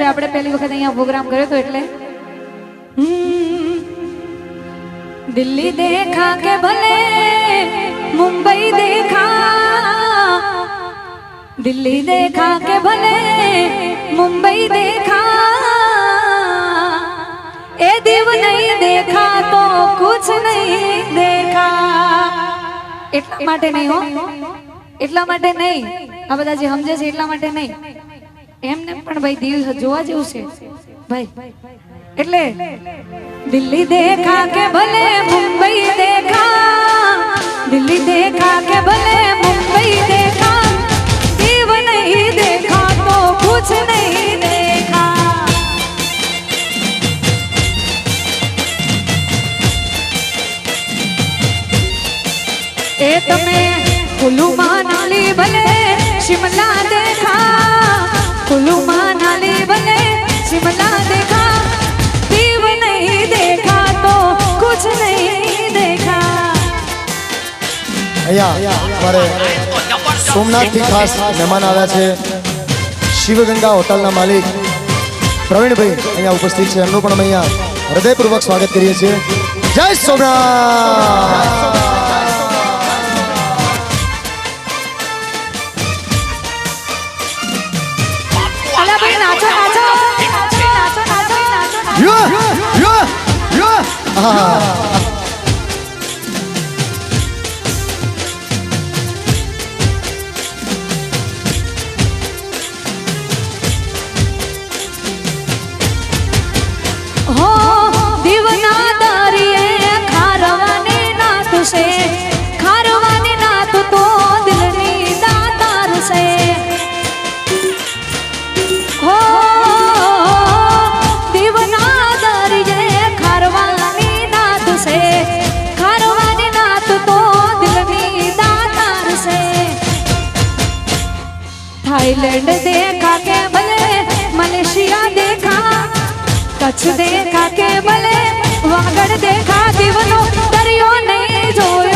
આપણે પહેલી વખત અહીંયા પ્રોગ્રામ કર્યો તો એટલે દિલ્હી દેખા કે ભલે મુંબઈ દેખા, દિલ્હી દેખા કે ભલે મુંબઈ દેખા, એ દિવ નહીં દેખા તો કુછ નહીં દેખા. એટલા માટે નહીં હો, એટલા માટે નહીં, આ બધા જે સમજે છે એટલા માટે નહીં, એમને પણ ભાઈ દીવ જોવા જેવું છે ભાઈ. એટલે દિલ્હી દેખા કે ભલે મુંબઈ દેખા, દિલ્હી દેખા કે ભલે મુંબઈ દેખા, દીવ નહીં દેખા તો કુછ નહીં દેખા. એ તમે કુલ્લુ મનાલી ભલે શિમલા દેખા, કુલ્લુ મનાલી ભલે શિમલા દેખા, દીવ નહીં દેખા તો કુછ નહીં દેખા. અહીંયા અમારે સોમનાથથી ખાસ મહેમાન આવ્યા છે. શિવગંગા હોટલના માલિક પ્રવીણભાઈ અહીંયા ઉપસ્થિત છે. એમનું પણ અમે અહીંયા હૃદયપૂર્વક સ્વાગત કરીએ છીએ. જય સોમનાથ. खारवानी नाथ तो दिलनी दातार से हो, दीवना दरिये खारवानी नाथ से, खारवानी नाथ तो दिलनी दातार से. थाईलैंड देखा के भले मलेशिया देखा, कच्छ देखा के भले वागड़ देखा, दीवनो दरियो नहीं જોયો